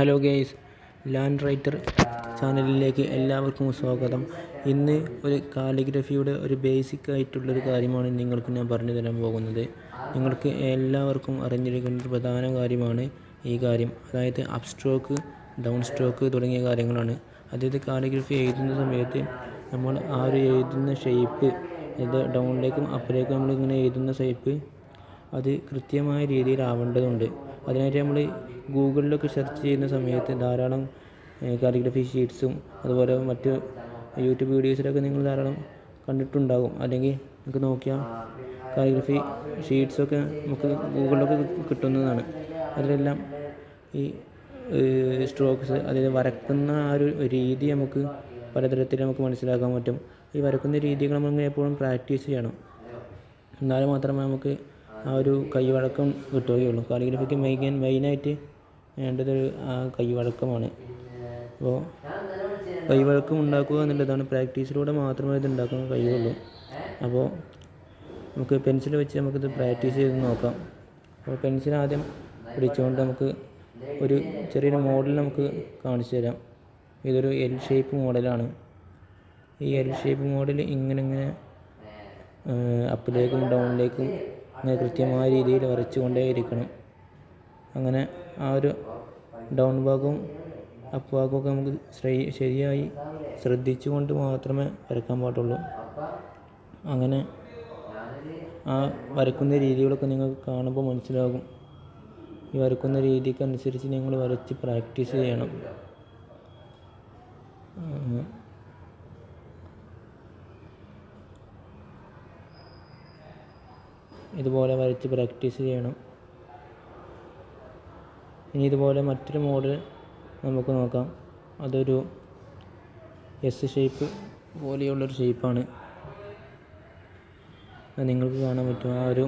Hello guys, land writer ചാനലിലേക്ക് എല്ലാവർക്കും സ്വാഗതം. ഇന്ന് ഒരു കാലിഗ്രഫിയുടെ ഒരു ബേസിക് ആയിട്ടുള്ളൊരു കാര്യമാണ് നിങ്ങൾക്ക് ഞാൻ പറഞ്ഞു തരാൻ പോകുന്നത്. നിങ്ങൾക്ക് എല്ലാവർക്കും അറിഞ്ഞിരിക്കുന്ന ഒരു പ്രധാന കാര്യമാണ് ഈ കാര്യം. അതായത് അപ്പ് സ്ട്രോക്ക്, ഡൗൺ സ്ട്രോക്ക് തുടങ്ങിയ കാര്യങ്ങളാണ്. അതായത് കാലിഗ്രഫി എഴുതുന്ന സമയത്ത് നമ്മൾ ആ ഒരു എഴുതുന്ന ഷേപ്പ്, അതായത് ഡൗണിലേക്കും അപ്പിലേക്കും നമ്മളിങ്ങനെ എഴുതുന്ന ഷേപ്പ് അത് കൃത്യമായ രീതിയിലാവേണ്ടതുണ്ട്. അതിനായിട്ട് നമ്മൾ ഗൂഗിളിലൊക്കെ സെർച്ച് ചെയ്യുന്ന സമയത്ത് ധാരാളം കാലിഗ്രഫി ഷീറ്റ്സും അതുപോലെ മറ്റ് യൂട്യൂബ് വീഡിയോസിലൊക്കെ നിങ്ങൾ ധാരാളം കണ്ടിട്ടുണ്ടാകും. അല്ലെങ്കിൽ നമുക്ക് നോക്കിയാൽ കാലിഗ്രഫി ഷീറ്റ്സൊക്കെ നമുക്ക് ഗൂഗിളിലൊക്കെ കിട്ടുന്നതാണ്. അതിലെല്ലാം ഈ സ്ട്രോക്സ്, അതായത് വരക്കുന്ന ആ ഒരു രീതി നമുക്ക് പലതരത്തിൽ നമുക്ക് മനസ്സിലാക്കാൻ പറ്റും. ഈ വരക്കുന്ന രീതികൾ നമ്മൾ എപ്പോഴും പ്രാക്ടീസ് ചെയ്യണം. എന്നാലും മാത്രമേ നമുക്ക് ആ ഒരു കൈവഴക്കം കിട്ടുകയുള്ളൂ. കാലിഗ്രഫിക്ക് മെയിനായിട്ട് വേണ്ടതൊരു കൈവഴക്കമാണ്. അപ്പോൾ കൈവഴക്കം ഉണ്ടാക്കുക എന്നുള്ളതാണ്. പ്രാക്ടീസിലൂടെ മാത്രമേ ഇത് ഉണ്ടാക്കാൻ കഴിയുള്ളൂ. അപ്പോൾ നമുക്ക് പെൻസിൽ വെച്ച് നമുക്കിത് പ്രാക്ടീസ് ചെയ്ത് നോക്കാം. അപ്പോൾ പെൻസിൽ ആദ്യം പിടിച്ചുകൊണ്ട് നമുക്ക് ഒരു ചെറിയൊരു മോഡൽ നമുക്ക് കാണിച്ചു തരാം. ഇതൊരു എൽ ഷേപ്പ് മോഡലാണ്. ഈ എൽ ഷേപ്പ് മോഡൽ ഇങ്ങനെ അപ്പിലേക്കും ഡൗണിലേക്കും അങ്ങനെ കൃത്യമായ രീതിയിൽ വരച്ചു കൊണ്ടേയിരിക്കണം. അങ്ങനെ ആ ഒരു ഡൗൺ ഭാഗവും അപ്പ് ഭാഗമൊക്കെ നമുക്ക് ശരിയായി ശ്രദ്ധിച്ചുകൊണ്ട് മാത്രമേ വരയ്ക്കാൻ പാടുള്ളൂ. അങ്ങനെ ആ വരക്കുന്ന രീതികളൊക്കെ നിങ്ങൾക്ക് കാണുമ്പോൾ മനസ്സിലാകും. ഈ വരക്കുന്ന രീതിക്കനുസരിച്ച് നിങ്ങൾ വരച്ച് പ്രാക്ടീസ് ചെയ്യണം. ഇതുപോലെ വരച്ച് പ്രാക്ടീസ് ചെയ്യണം. ഇനി ഇതുപോലെ മറ്റൊരു മോഡൽ നമുക്ക് നോക്കാം. അതൊരു എസ് ഷേപ്പ് പോലെയുള്ളൊരു ഷേപ്പാണ്. അത് നിങ്ങൾക്ക് കാണാൻ പറ്റും. ആ ഒരു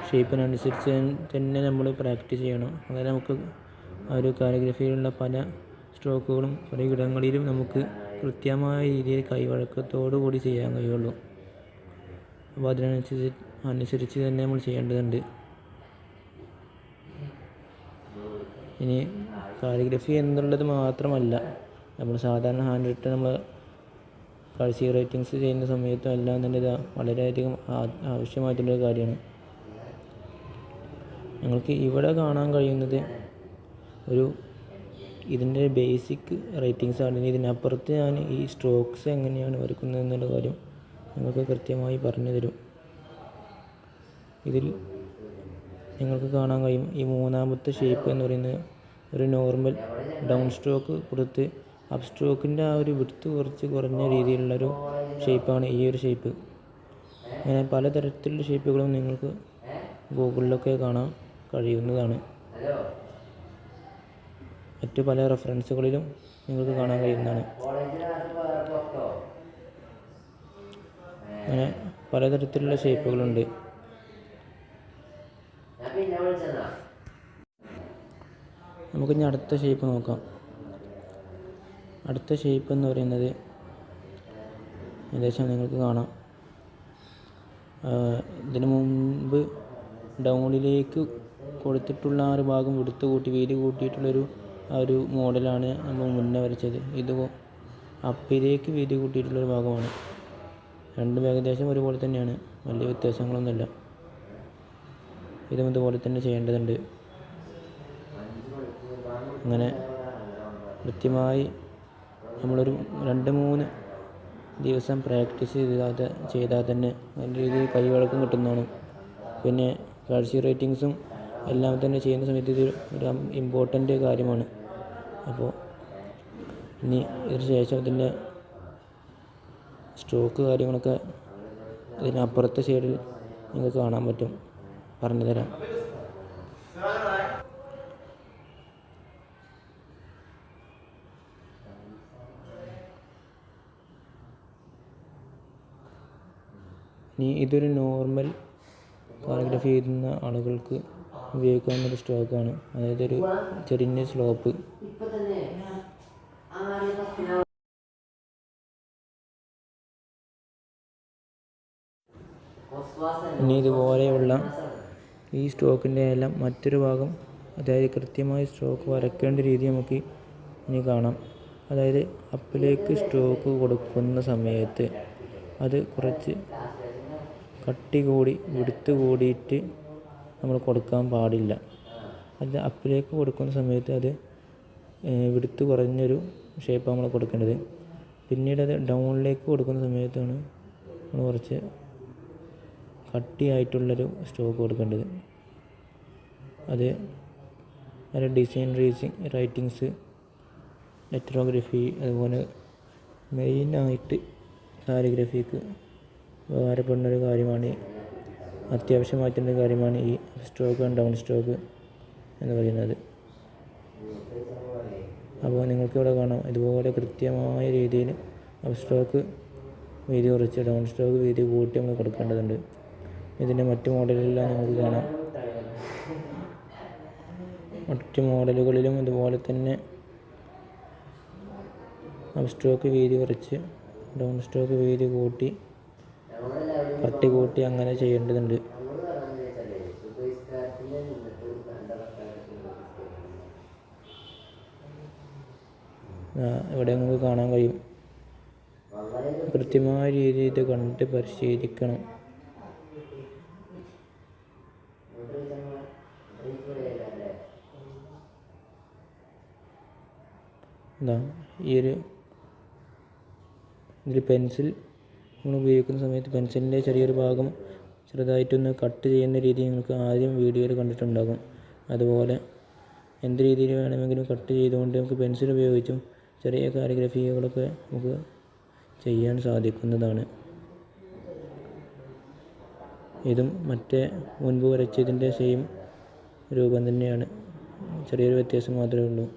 ഷേപ്പിനനുസരിച്ച് തന്നെ നമ്മൾ പ്രാക്ടീസ് ചെയ്യണം. അതായത് നമുക്ക് ആ ഒരു കാലിഗ്രഫിയിലുള്ള പല സ്ട്രോക്കുകളും പല ഇടങ്ങളിലും നമുക്ക് കൃത്യമായ രീതിയിൽ കൈവഴക്കത്തോടു കൂടി ചെയ്യാൻ കഴിയുള്ളൂ. അപ്പോൾ അതിനനുസരിച്ച് തന്നെ നമ്മൾ ചെയ്യേണ്ടതുണ്ട്. ഇനി കാലിഗ്രഫി എന്നുള്ളത് മാത്രമല്ല, നമ്മൾ സാധാരണ ഹാൻഡ് റൈറ്റർ നമ്മൾ കഴ്സീവ് റൈറ്റിങ്സ് ചെയ്യുന്ന സമയത്തും എല്ലാം തന്നെ ഇത് വളരെയധികം ആവശ്യമായിട്ടുള്ളൊരു കാര്യമാണ്. ഞങ്ങൾക്ക് ഇവിടെ കാണാൻ കഴിയുന്നത് ഒരു ഇതിൻ്റെ ബേസിക് റൈറ്റിങ്സ് ആണ്. ഇതിനപ്പുറത്ത് ഞാൻ ഈ സ്ട്രോക്സ് എങ്ങനെയാണ് വരയ്ക്കുന്നത് എന്നുള്ള കാര്യം നിങ്ങൾക്ക് കൃത്യമായി പറഞ്ഞു തരും. ഇതിൽ നിങ്ങൾക്ക് കാണാൻ കഴിയും, ഈ മൂന്നാമത്തെ ഷേപ്പ് എന്ന് പറയുന്നത് ഒരു നോർമൽ ഡൗൺ സ്ട്രോക്ക് കൊടുത്ത് അപ്പ് സ്ട്രോക്കിൻ്റെ ആ ഒരു വിഡ്ത്ത് കുറച്ച് കുറഞ്ഞ രീതിയിലുള്ളൊരു ഷേപ്പാണ് ഈ ഒരു ഷേപ്പ്. അങ്ങനെ പലതരത്തിലുള്ള ഷേപ്പുകളും നിങ്ങൾക്ക് ഗൂഗിളിലൊക്കെ കാണാൻ കഴിയുന്നതാണ്. മറ്റു പല റെഫറൻസുകളിലും നിങ്ങൾക്ക് കാണാൻ കഴിയുന്നതാണ്. അങ്ങനെ പലതരത്തിലുള്ള ഷേപ്പുകളുണ്ട്. നമുക്കിനി അടുത്ത ഷേപ്പ് നോക്കാം. അടുത്ത ഷേപ്പ് എന്ന് പറയുന്നത് ഏകദേശം നിങ്ങൾക്ക് കാണാം. ഇതിനു മുമ്പ് ഡൗണിലേക്ക് കൊടുത്തിട്ടുള്ള ആ ഒരു ഭാഗം എടുത്തു കൂട്ടി വീതി കൂട്ടിയിട്ടുള്ളൊരു ആ ഒരു മോഡലാണ് നമ്മൾ മുന്നേ വരച്ചത്. ഇത് അപ്പിലേക്ക് വീതി കൂട്ടിയിട്ടുള്ളൊരു ഭാഗമാണ്. രണ്ടും ഏകദേശം ഒരുപോലെ തന്നെയാണ്, വലിയ വ്യത്യാസങ്ങളൊന്നുമില്ല. ഇതും ഇതുപോലെ തന്നെ ചെയ്യേണ്ടതുണ്ട്. അങ്ങനെ കൃത്യമായി നമ്മളൊരു 2-3 ദിവസം പ്രാക്ടീസ് ചെയ്താൽ തന്നെ നല്ല രീതിയിൽ കൈവഴക്കം കിട്ടുന്നതാണ്. പിന്നെ കഴ്സീവ് റൈറ്റിങ്സും എല്ലാം തന്നെ ചെയ്യുന്ന സമയത്ത് ഇത് ഒരു ഇമ്പോർട്ടൻ്റ് കാര്യമാണ്. അപ്പോൾ ഇനി ഇതിന് ശേഷം ഇതിൻ്റെ സ്ട്രോക്ക് കാര്യങ്ങളൊക്കെ ഇതിനപ്പുറത്തെ സൈഡിൽ നിങ്ങൾക്ക് കാണാൻ പറ്റും. പറഞ്ഞു തരാം. ഇനി ഇതൊരു നോർമൽ കാലിഗ്രഫി എഴുതുന്ന ആളുകൾക്ക് ഉപയോഗിക്കാവുന്നൊരു സ്ട്രോക്കാണ്. അതായത് ഒരു ചെറിയ സ്ലോപ്പ്. ഇനി ഇതുപോലെയുള്ള ഈ സ്ട്രോക്കിൻ്റെ എല്ലാം മറ്റൊരു ഭാഗം അതായത് കൃത്യമായി സ്ട്രോക്ക് വരയ്ക്കേണ്ട രീതി നമുക്ക് ഇനി കാണാം. അതായത് അപ്പിലേക്ക് സ്ട്രോക്ക് കൊടുക്കുന്ന സമയത്ത് അത് കുറച്ച് കട്ടി കൂടി വിടുത്ത് കൂടിയിട്ട് നമ്മൾ കൊടുക്കാൻ പാടില്ല. അത് അപ്പിലേക്ക് കൊടുക്കുന്ന സമയത്ത് അത് വിടുത്ത് കുറഞ്ഞൊരു ഷേപ്പ് നമ്മൾ കൊടുക്കേണ്ടത്. പിന്നീട് അത് ഡൗണിലേക്ക് കൊടുക്കുന്ന സമയത്താണ് നമ്മൾ കുറച്ച് കട്ടിയായിട്ടുള്ളൊരു സ്ട്രോക്ക് കൊടുക്കേണ്ടത്. അത് അതിൽ ഡിസൈൻ റൈറ്റിങ്സ്, ലെറ്ററോഗ്രഫി, അതുപോലെ മെയിനായിട്ട് കാലിഗ്രഫിക്ക് ഉപകാരപ്പെടുന്നൊരു കാര്യമാണ്, അത്യാവശ്യമായിട്ടുള്ളൊരു കാര്യമാണ് ഈ സ്ട്രോക്ക് ആൻഡ് ഡൗൺ സ്ട്രോക്ക് എന്ന് പറയുന്നത്. അപ്പോൾ നിങ്ങൾക്കിവിടെ കാണാം, ഇതുപോലെ കൃത്യമായ രീതിയിൽ അപ്പ് സ്ട്രോക്ക് വീതി കുറച്ച് ഡൗൺ സ്ട്രോക്ക് വീതി കൂട്ടി നമ്മൾ കൊടുക്കേണ്ടതുണ്ട്. ഇതിൻ്റെ മറ്റു മോഡലുകളെല്ലാം നമുക്ക് കാണാം. മറ്റു മോഡലുകളിലും ഇതുപോലെ തന്നെ അപ്പ് സ്ട്രോക്ക് വീതി കുറച്ച് ഡൗൺ സ്ട്രോക്ക് വീതി കൂട്ടി കട്ടി കൂട്ടി അങ്ങനെ ചെയ്യേണ്ടതുണ്ട്. ഇവിടെ നമുക്ക് കാണാൻ കഴിയും. കൃത്യമായ രീതിയിൽ ഇത് കണ്ട് പരിശീലിക്കണം. ഇതിൽ പെൻസിൽ നമ്മൾ ഉപയോഗിക്കുന്ന സമയത്ത് പെൻസിലിൻ്റെ ചെറിയൊരു ഭാഗം ചെറുതായിട്ടൊന്ന് കട്ട് ചെയ്യുന്ന രീതി നിങ്ങൾക്ക് ആദ്യം വീഡിയോയിൽ കണ്ടിട്ടുണ്ടാകും. അതുപോലെ എന്ത് രീതിയിൽ വേണമെങ്കിലും കട്ട് ചെയ്തുകൊണ്ട് നമുക്ക് പെൻസിൽ ഉപയോഗിച്ചും ചെറിയ കാലിഗ്രഫികളൊക്കെ നമുക്ക് ചെയ്യാൻ സാധിക്കുന്നതാണ്. ഇതും മറ്റേ മുൻപ് വരച്ചതിൻ്റെ സെയിം രൂപം തന്നെയാണ്, ചെറിയൊരു വ്യത്യാസം മാത്രമേ ഉള്ളൂ.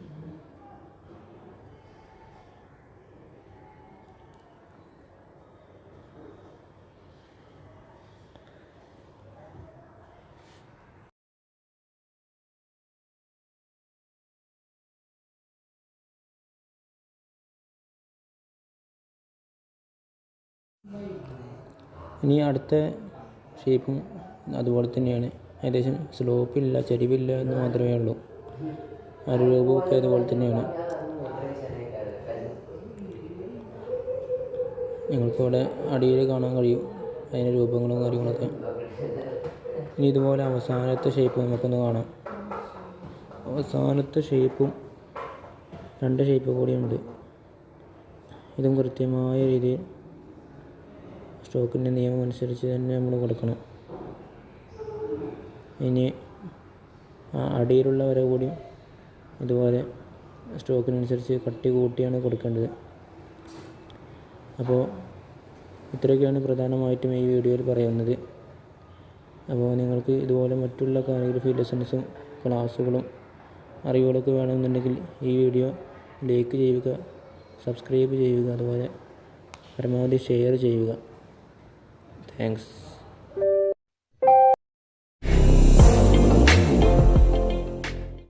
ഇനി അടുത്ത ഷേപ്പും അതുപോലെ തന്നെയാണ്. ഏകദേശം സ്ലോപ്പില്ല, ചരിവില്ല എന്ന് മാത്രമേ ഉള്ളൂ. ആ രൂപമൊക്കെ അതുപോലെ തന്നെയാണ്. നിങ്ങൾക്കിവിടെ അടിയിൽ കാണാൻ കഴിയും അതിൻ്റെ രൂപങ്ങളും കാര്യങ്ങളൊക്കെ. ഇനി ഇതുപോലെ അവസാനത്തെ ഷേപ്പ് നമുക്കൊന്ന് കാണാം. അവസാനത്തെ ഷേപ്പും 2 ഷേപ്പ് കൂടിയുണ്ട്. ഇതും കൃത്യമായ രീതിയിൽ സ്ട്രോക്കിൻ്റെ നിയമം അനുസരിച്ച് തന്നെ നമ്മൾ കൊടുക്കണം. ഇനി ആ അടിയിലുള്ള വര കൂടി ഇതുപോലെ സ്ട്രോക്കിനനുസരിച്ച് കട്ടി കൂട്ടിയാണ് കൊടുക്കേണ്ടത്. അപ്പോൾ ഇത്രയൊക്കെയാണ് പ്രധാനമായിട്ടും ഈ വീഡിയോയിൽ പറയുന്നത്. അപ്പോൾ നിങ്ങൾക്ക് ഇതുപോലെ മറ്റുള്ള കാലിഗ്രഫി ലെസൺസും ക്ലാസ്സുകളും അറിവുകളൊക്കെ വേണമെന്നുണ്ടെങ്കിൽ ഈ വീഡിയോ ലൈക്ക് ചെയ്യുക, സബ്സ്ക്രൈബ് ചെയ്യുക, അതുപോലെ പരമാവധി ഷെയർ ചെയ്യുക. താങ്ക്സ്.